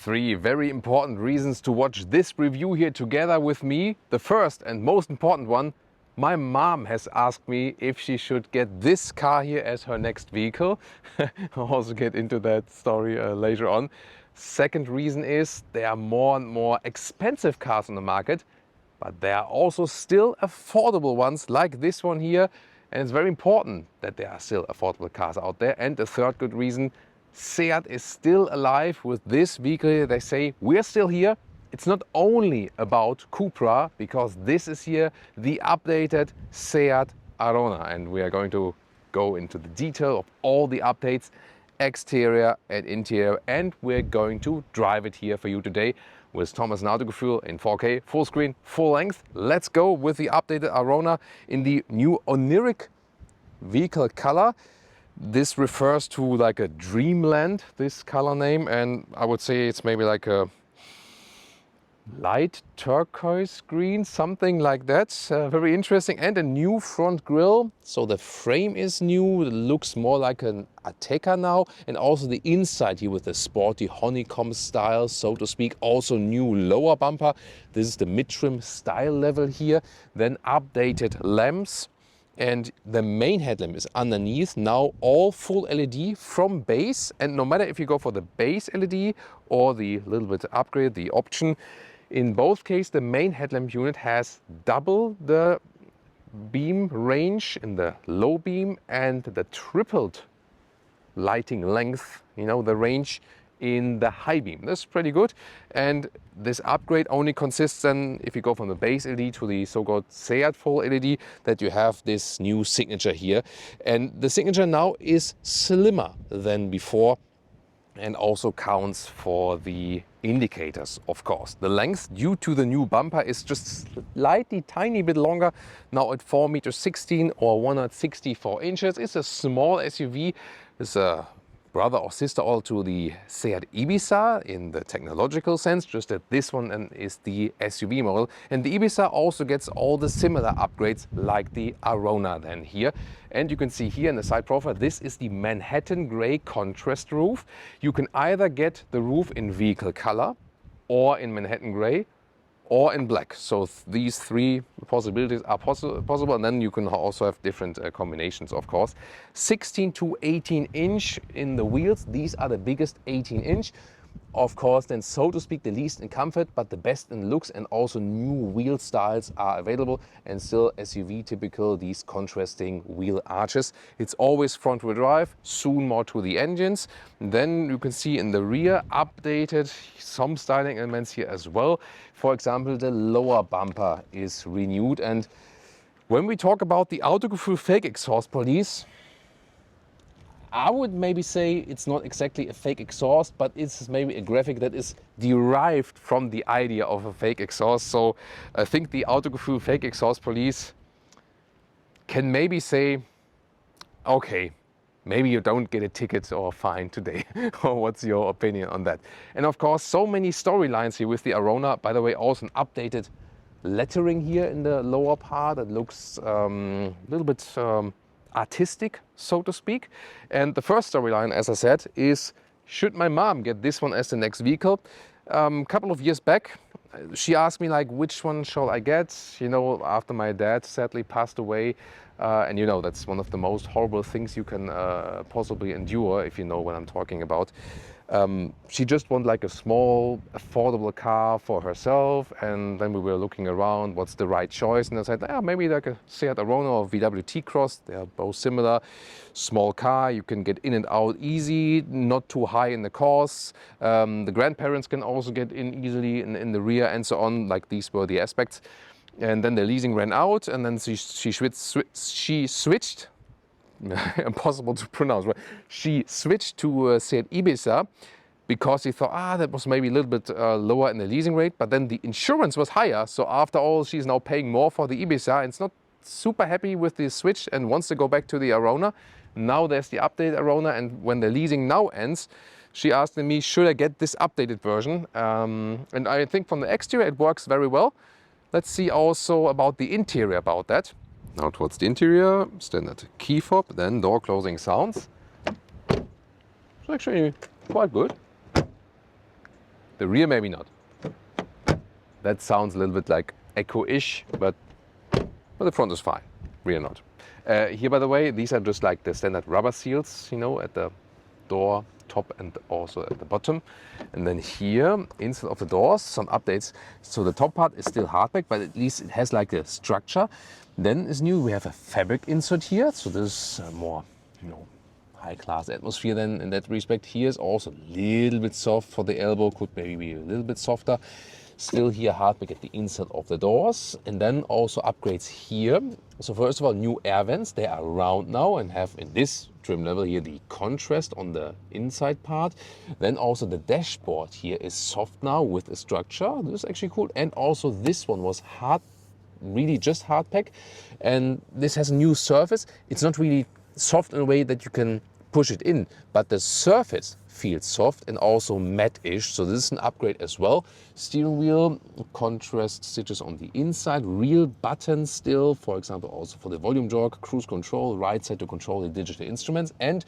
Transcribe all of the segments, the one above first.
Three very important reasons to watch this review here together with me. The first and most important one, my mom has asked me if she should get this car here as her next vehicle. I'll also get into that story later on. Second reason is there are more and more expensive cars on the market, but there are also still affordable ones like this one here. And it's very important that there are still affordable cars out there. And the third good reason, Seat is still alive with this vehicle. They say we're still here. It's not only about Cupra, because this is here the updated Seat Arona, and we are going to go into the detail of all the updates, exterior and interior, and we're going to drive it here for you today with Thomas and Autogefühl in 4K, full screen, full length. Let's go with the updated Arona in the new Oniric vehicle color. This refers to like a dreamland, this color name, and I would say it's maybe like a light turquoise green, something like that. Very interesting. And a new front grille, so the frame is new. It looks more like an Ateca now, and also the inside here with the sporty honeycomb style, so to speak. Also new lower bumper. This is the mid-trim style level here. Then updated lamps. And the main headlamp is underneath, now all full LED from base. And no matter if you go for the base LED or the little bit upgrade, the option, in both cases the main headlamp unit has double the beam range in the low beam and the tripled lighting length, you know, the range in the high beam. That's pretty good. And this upgrade only consists then, if you go from the base LED to the so-called Seat full LED, that you have this new signature here. And the signature now is slimmer than before and also counts for the indicators, of course. The length due to the new bumper is just slightly tiny bit longer, now at 4.16 meters or 164 inches. It's a small SUV. It's a brother or sister all to the Seat Ibiza in the technological sense, just that this one is the SUV model. And the Ibiza also gets all the similar upgrades like the Arona then here. And you can see here in the side profile, this is the Manhattan Grey contrast roof. You can either get the roof in vehicle color or in Manhattan Grey or in black. So these three possibilities are possible, and then you can also have different combinations, of course. 16 to 18 inch in the wheels. These are the biggest 18 inch. Of course, then, so to speak, the least in comfort, but the best in looks, and also new wheel styles are available, and still SUV typical, these contrasting wheel arches. It's always front wheel drive, soon more to the engines. Then you can see in the rear updated some styling elements here as well. For example, the lower bumper is renewed. And when we talk about the Autogefühl fake exhaust police, I would maybe say it's not exactly a fake exhaust, but it's maybe a graphic that is derived from the idea of a fake exhaust. So I think the Autogefühl fake exhaust police can maybe say, okay, maybe you don't get a ticket or a fine today. Or what's your opinion on that? And of course, so many storylines here with the Arona. By the way, also an updated lettering here in the lower part. It looks a little bit artistic, so to speak. And the first storyline, as I said, is should my mom get this one as the next vehicle? A couple of years back, she asked me like, which one shall I get? You know, after my dad sadly passed away. And you know, that's one of the most horrible things you can possibly endure, if you know what I'm talking about. She just wanted like a small, affordable car for herself, and then we were looking around what's the right choice, and I said, maybe like a Seat Arona or VW T-Cross. They are both similar. Small car, you can get in and out easy, not too high in the costs. The grandparents can also get in easily in the rear and so on. Like, these were the aspects. And then the leasing ran out, and then she switched. Impossible to pronounce, right? She switched to Seat Ibiza because she thought, that was maybe a little bit lower in the leasing rate, but then the insurance was higher. So after all, she's now paying more for the Ibiza. It's not super happy with the switch and wants to go back to the Arona. Now there's the updated Arona, and when the leasing now ends, she asked me, should I get this updated version? And I think from the exterior it works very well. Let's see also about the interior about that. Now towards the interior, standard key fob, then door closing sounds. It's actually quite good. The rear maybe not. That sounds a little bit like echo-ish, but the front is fine, rear not. Here, by the way, these are just like the standard rubber seals, you know, at the door top and also at the bottom. And then here, inside of the doors, some updates. So the top part is still hardback, but at least it has like a structure. Then is new, we have a fabric insert here. So this is more, you know, high-class atmosphere then in that respect. Here is also a little bit soft for the elbow, could maybe be a little bit softer. Still here hardback at the inside of the doors, and then also upgrades here. So first of all, new air vents, they are round now and have in this trim level here the contrast on the inside part. Then also the dashboard here is soft now with a structure. This is actually cool. And also this one was hard, really just hardpack, and this has a new surface. It's not really soft in a way that you can push it in, but the surface feels soft and also matte-ish, so this is an upgrade as well. Steering wheel, contrast stitches on the inside, real buttons still, for example also for the volume jog, cruise control, right side to control the digital instruments, and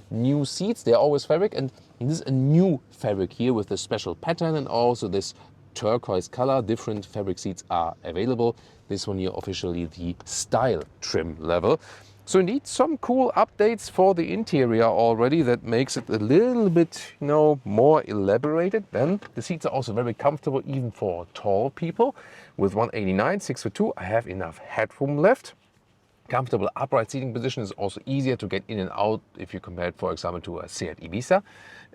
new seats. They're always fabric, and this is a new fabric here with a special pattern and also this turquoise color. Different fabric seats are available. This one here officially the style trim level. So indeed, some cool updates for the interior already that makes it a little bit, you know, more elaborated. Then the seats are also very comfortable even for tall people. With 189, 6'2", I have enough headroom left. Comfortable upright seating position is also easier to get in and out if you compare it, for example, to a Seat Ibiza.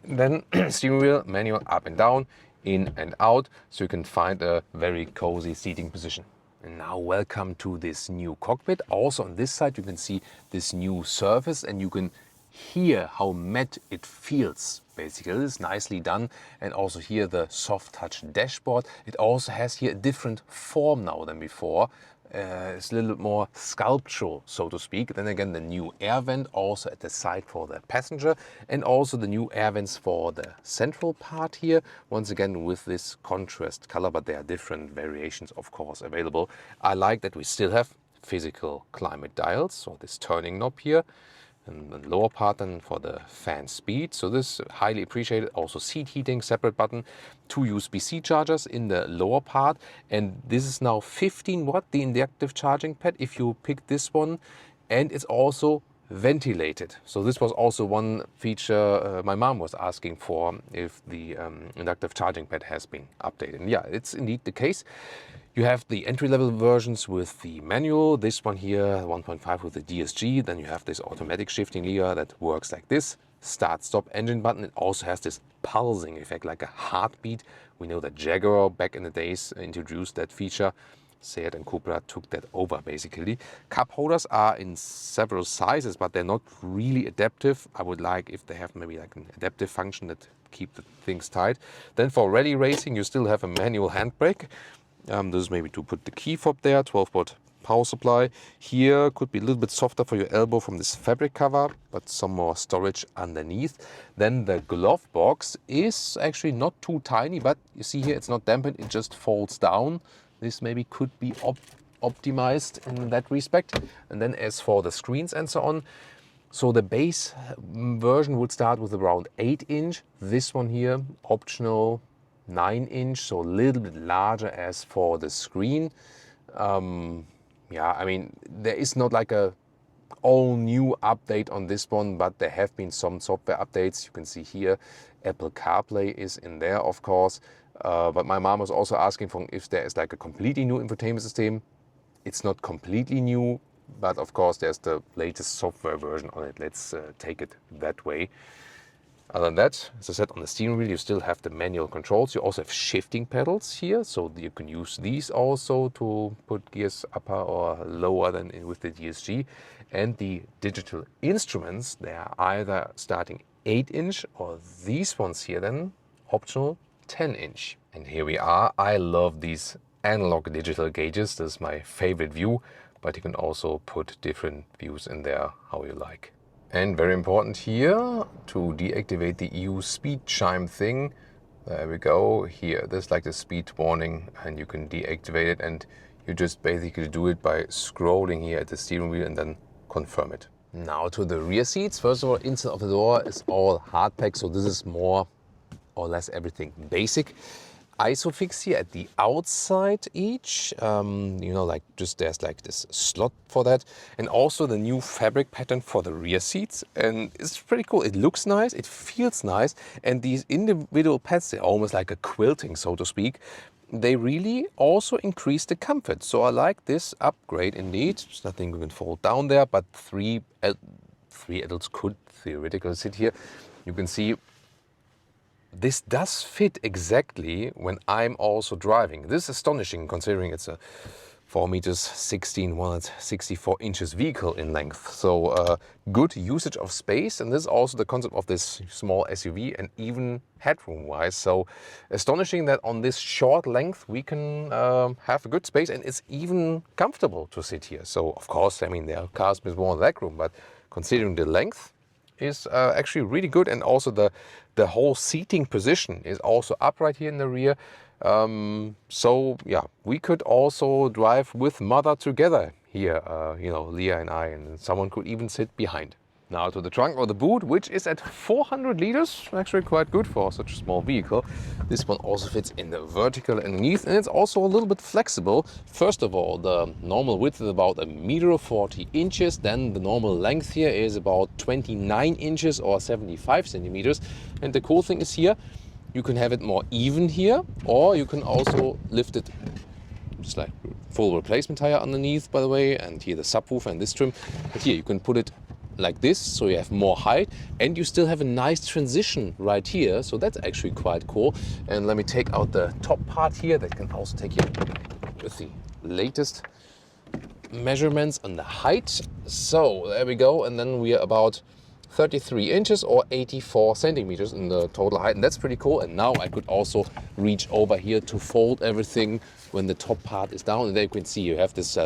Then steering wheel, manual up and down, in and out, so you can find a very cozy seating position. And now welcome to this new cockpit. Also on this side you can see this new surface and you can hear how matte it feels. Basically, it's nicely done. And also here the soft touch dashboard. It also has here a different form now than before. It's a little bit more sculptural, so to speak. Then again, the new air vent also at the side for the passenger, and also the new air vents for the central part here. Once again with this contrast color, but there are different variations, of course, available. I like that we still have physical climate dials, so this turning knob here, and the lower part then for the fan speed. So this highly appreciated. Also seat heating, separate button, 2 USB-C chargers in the lower part, and this is now 15 watt, the inductive charging pad if you pick this one, and it's also ventilated. So this was also one feature my mom was asking for, if the inductive charging pad has been updated. And yeah, it's indeed the case. You have the entry-level versions with the manual, this one here 1.5 with the DSG, then you have this automatic shifting lever that works like this, start-stop engine button. It also has this pulsing effect like a heartbeat. We know that Jaguar back in the days introduced that feature. Seat and Cupra took that over basically. Cup holders are in several sizes, but they're not really adaptive. I would like if they have maybe like an adaptive function that keep the things tight. Then for rally racing you still have a manual handbrake. This is maybe to put the key fob there, 12 volt power supply. Here could be a little bit softer for your elbow from this fabric cover, but some more storage underneath. Then the glove box is actually not too tiny, but you see here it's not dampened, it just folds down. This maybe could be optimized in that respect. And then as for the screens and so on, so the base version would start with around 8-inch. This one here, optional 9-inch, so a little bit larger as for the screen. Yeah, I mean, there is not like a all new update on this one, but there have been some software updates. You can see here Apple CarPlay is in there, of course. But my mom was also asking for if there is like a completely new infotainment system. It's not completely new, but of course there's the latest software version on it. Let's take it that way. Other than that, as I said, on the steering wheel you still have the manual controls. You also have shifting pedals here, so you can use these also to put gears upper or lower than with the DSG. And the digital instruments, they are either starting 8-inch or these ones here then optional 10-inch. And here we are. I love these analog digital gauges. This is my favorite view, but you can also put different views in there how you like. And very important here, to deactivate the EU speed chime thing. There we go. Here, there's like the speed warning and you can deactivate it, and you just basically do it by scrolling here at the steering wheel and then confirm it. Now to the rear seats. First of all, inside of the door is all hardpack, so this is more or less everything basic. Isofix here at the outside each, you know, like just there's like this slot for that, and also the new fabric pattern for the rear seats, and it's pretty cool. It looks nice, it feels nice, and these individual pads, they're almost like a quilting, so to speak. They really also increase the comfort, so I like this upgrade indeed. There's nothing we can fold down there, but three adults could theoretically sit here. You can see this does fit exactly when I'm also driving. This is astonishing considering it's a 4 meters 16, 164 inches vehicle in length. So good usage of space, and this is also the concept of this small SUV, and even headroom wise. So astonishing that on this short length we can have a good space, and it's even comfortable to sit here. So of course, I mean, there are cars with more legroom, but considering the length, is actually really good, and also the whole seating position is also upright here in the rear. So yeah, we could also drive with mother together here, you know, Leah and I, and someone could even sit behind. Now to the trunk or the boot, which is at 400 liters, actually quite good for such a small vehicle. This one also fits in the vertical underneath, and it's also a little bit flexible. First of all, the normal width is about 1.40 meters, then the normal length here is about 29 inches or 75 centimeters. And the cool thing is here, you can have it more even here, or you can also lift it, just like full replacement tire underneath, by the way, and here the subwoofer and this trim. But here you can put it like this, so you have more height, and you still have a nice transition right here, so that's actually quite cool. And let me take out the top part here, that can also take you with the latest measurements on the height. So there we go, and then we are about 33 inches or 84 centimeters in the total height, and that's pretty cool. And now I could also reach over here to fold everything when the top part is down, and there you can see you have this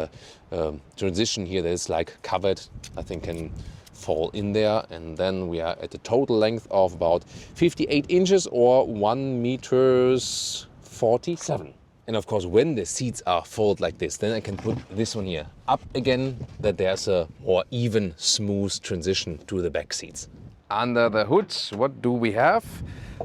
transition here that is like covered, I think can fall in there. And then we are at a total length of about 58 inches or 1 meters 47. And of course, when the seats are folded like this, then I can put this one here up again, that there's a more even, smooth transition to the back seats. Under the hood, what do we have?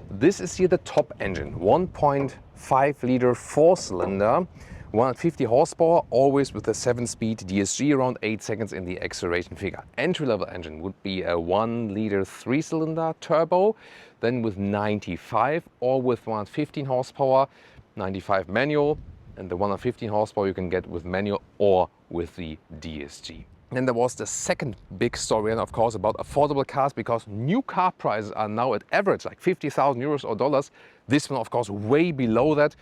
This is here the top engine, 1.5 liter 4-cylinder, 150 horsepower, always with a 7-speed DSG, around 8 seconds in the acceleration figure. Entry-level engine would be a 1 liter 3-cylinder turbo, then with 95 or with 115 horsepower, 95 manual, and the 115 horsepower you can get with manual or with the DSG. Then there was the second big story, and of course about affordable cars, because new car prices are now at average like 50,000 euros or dollars. This one of course way below that.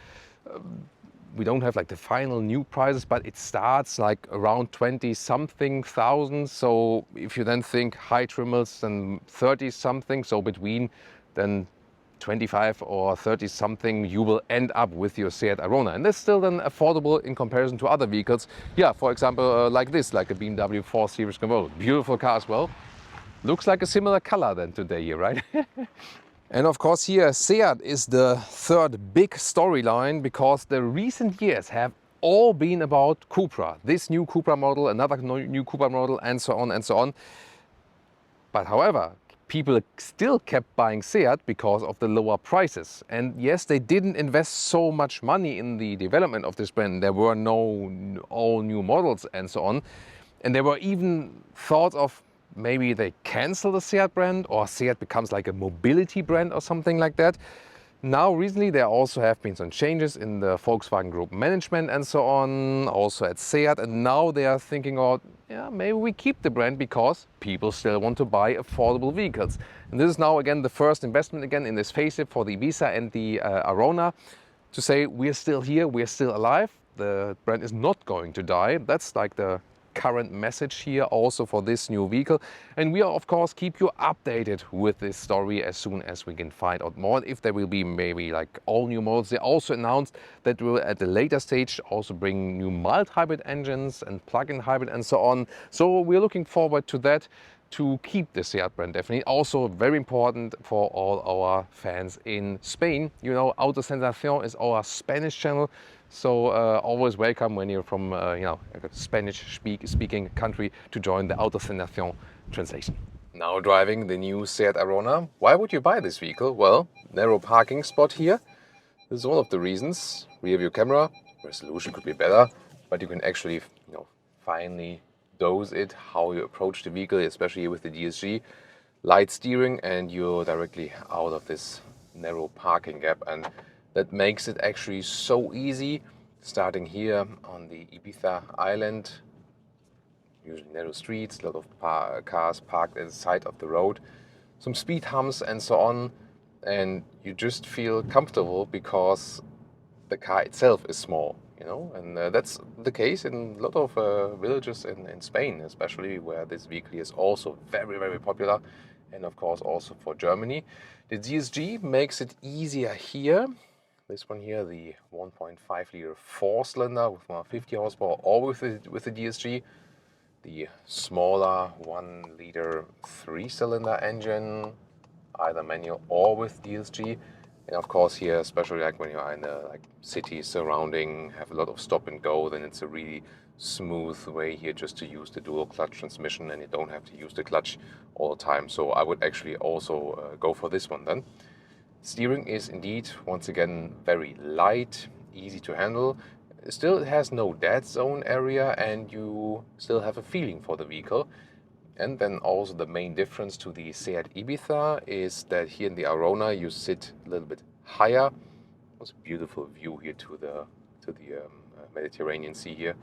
We don't have like the final new prices, but it starts like around 20 something thousand. So if you then think high trimmers, then 30 something, so between then 25 or 30 something, you will end up with your Seat Arona, and that's still then affordable in comparison to other vehicles. Yeah, for example, like this, like a BMW 4 Series convertible, beautiful car as well. Looks like a similar color than today here, right? And of course here Seat is the third big storyline, because the recent years have all been about Cupra. This new Cupra model, another new Cupra model, and so on and so on. But however, people still kept buying Seat because of the lower prices. And yes, they didn't invest so much money in the development of this brand. There were no all new models and so on. And there were even thoughts of maybe they cancel the Seat brand, or Seat becomes like a mobility brand or something like that. Now recently there also have been some changes in the Volkswagen Group management and so on, also at Seat, and now they are thinking about, yeah, maybe we keep the brand because people still want to buy affordable vehicles. And this is now again the first investment again in this facelift for the Ibiza and the Arona, to say we're still here, we're still alive, the brand is not going to die. That's like the current message here also for this new vehicle, and we are of course keep you updated with this story as soon as we can find out more, if there will be maybe like all new models. They also announced that we will at a later stage also bring new mild hybrid engines and plug-in hybrid and so on, so we're looking forward to that, to keep the Seat brand definitely. Also very important for all our fans in Spain. You know, Auto Sensación is our Spanish channel, so always welcome when you're from you know, a Spanish speaking country to join the Auto Sensación translation. Now driving the new Seat Arona. Why would you buy this vehicle? Well, narrow parking spot here. This is one of the reasons. Rear view camera, resolution could be better, but you can actually, finally dose it how you approach the vehicle, especially with the DSG. Light steering, and you're directly out of this narrow parking gap, and that makes it actually so easy. Starting here on the Ibiza island, usually narrow streets, a lot of cars parked at the side of the road, some speed humps and so on, and you just feel comfortable because the car itself is small, and that's the case in a lot of villages in Spain, especially where this vehicle is also very, very popular, and of course also for Germany. The DSG makes it easier here. This one here, the 1.5 liter 4-cylinder with 150 horsepower, all with the DSG. The smaller 1 liter 3-cylinder engine, either manual or with DSG. And of course here, especially like when you're in a city surrounding, have a lot of stop and go, then it's a really smooth way here just to use the dual clutch transmission, and you don't have to use the clutch all the time. So I would actually also go for this one then. Steering is indeed, once again, very light, easy to handle. Still, it has no dead zone area, and you still have a feeling for the vehicle. And then also the main difference to the Seat Ibiza is that here in the Arona you sit a little bit higher. There's a beautiful view here to the Mediterranean Sea here.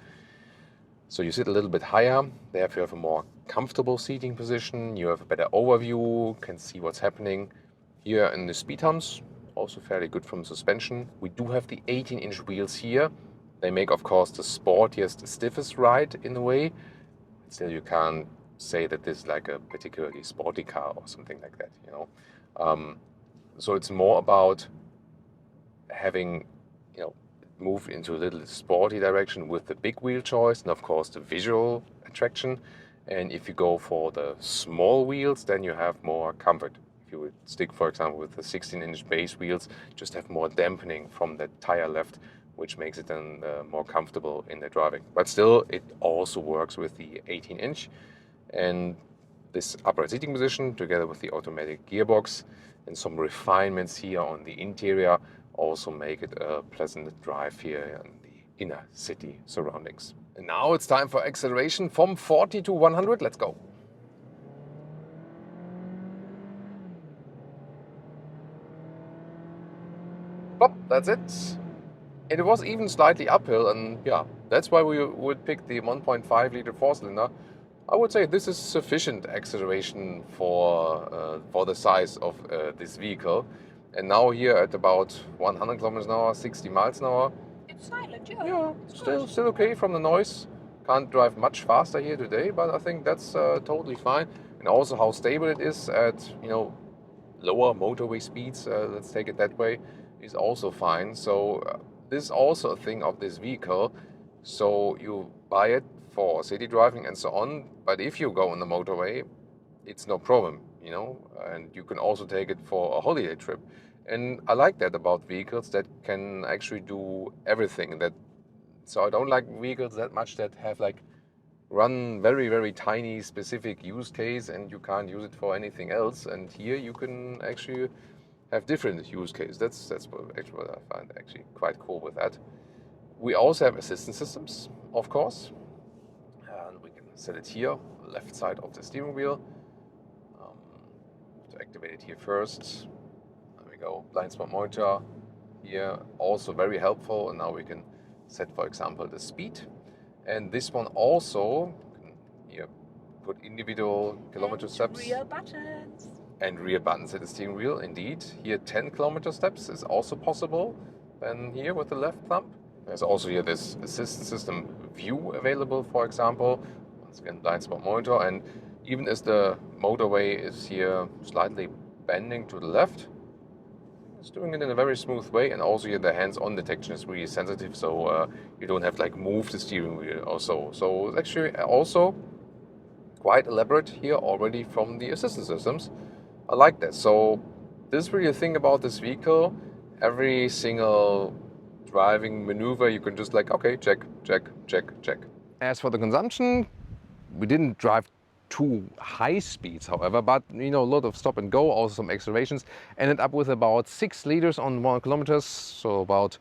So you sit a little bit higher, therefore you have a more comfortable seating position, you have a better overview, can see what's happening. Here in the speed humps, also fairly good from suspension. We do have the 18-inch wheels here. They make, of course, the sportiest, the stiffest ride in a way. Still, you can't say that this is like a particularly sporty car or something like that, So it's more about having, moved into a little sporty direction with the big wheel choice and of course the visual attraction. And if you go for the small wheels, then you have more comfort. If you would stick, for example, with the 16-inch base wheels, just have more dampening from the tire left, which makes it then more comfortable in the driving. But still, it also works with the 18-inch. And this upright seating position, together with the automatic gearbox and some refinements here on the interior, also make it a pleasant drive here in the inner city surroundings. And now it's time for acceleration from 40 to 100. Let's go. Well, that's it. It was even slightly uphill, and yeah, that's why we would pick the 1.5 liter 4-cylinder. I would say this is sufficient acceleration for the size of this vehicle. And now here at about 100 kilometers an hour, 60 miles an hour. It's silent, yeah. Yeah, still okay from the noise. Can't drive much faster here today, but I think that's totally fine. And also how stable it is at, lower motorway speeds, let's take it that way, is also fine. So this is also a thing of this vehicle. So you buy it for city driving and so on, but if you go on the motorway, it's no problem, and you can also take it for a holiday trip. And I like that about vehicles that can actually do everything. So I don't like vehicles that much that have run very, very tiny specific use case and you can't use it for anything else. And here you can actually have different use cases. That's what I find actually quite cool with that. We also have assistance systems, of course. And we can set it here, on the left side of the steering wheel. To activate it here first. There we go, blind spot monitor. Here, also very helpful. And now we can set, for example, the speed. And this one also, here, put individual kilometer steps. Rear buttons. And rear buttons at the steering wheel, indeed. Here 10 kilometer steps is also possible. Then here with the left thumb. There's also here this assistance system view available, for example. Once again, blind spot monitor. And even as the motorway is here slightly bending to the left, it's doing it in a very smooth way. And also here the hands-on detection is really sensitive, so you don't have to move the steering wheel or so. So it's actually also quite elaborate here already from the assistance systems. I like that. So this is really a thing about this vehicle. Every single driving maneuver you can just okay, check, check, check, check. As for the consumption, we didn't drive too high speeds, however, but you know, a lot of stop and go, also some accelerations. Ended up with about 6 liters on 1 kilometers, so about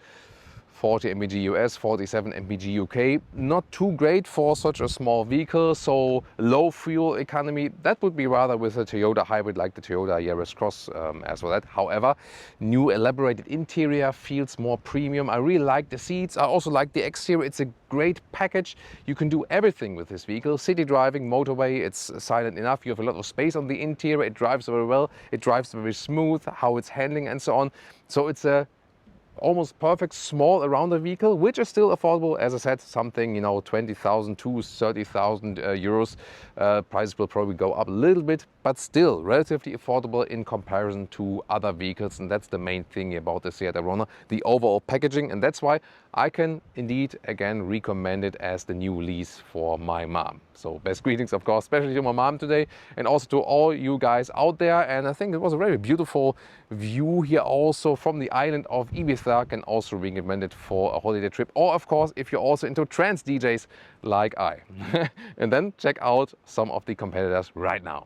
40 mpg US, 47 mpg UK. Not too great for such a small vehicle, so low fuel economy. That would be rather with a Toyota hybrid like the Toyota Yaris Cross as well. That, however, new elaborated interior feels more premium. I really like the seats. I also like the exterior. It's a great package. You can do everything with this vehicle. City driving, motorway, it's silent enough. You have a lot of space on the interior. It drives very well. It drives very smooth, how it's handling and so on. So it's a almost perfect small around the vehicle, which is still affordable. As I said, something, you know, 20,000 to 30,000 euros. Prices will probably go up a little bit, but still relatively affordable in comparison to other vehicles. And that's the main thing about the Seat Arona, the overall packaging. And that's why I can indeed, again, recommend it as the new lease for my mom. So best greetings, of course, especially to my mom today, and also to all you guys out there. And I think it was a very beautiful view here also from the island of Ibiza. Can also recommend it for a holiday trip, or of course, if you're also into trance DJs like I. And then check out some of the competitors right now.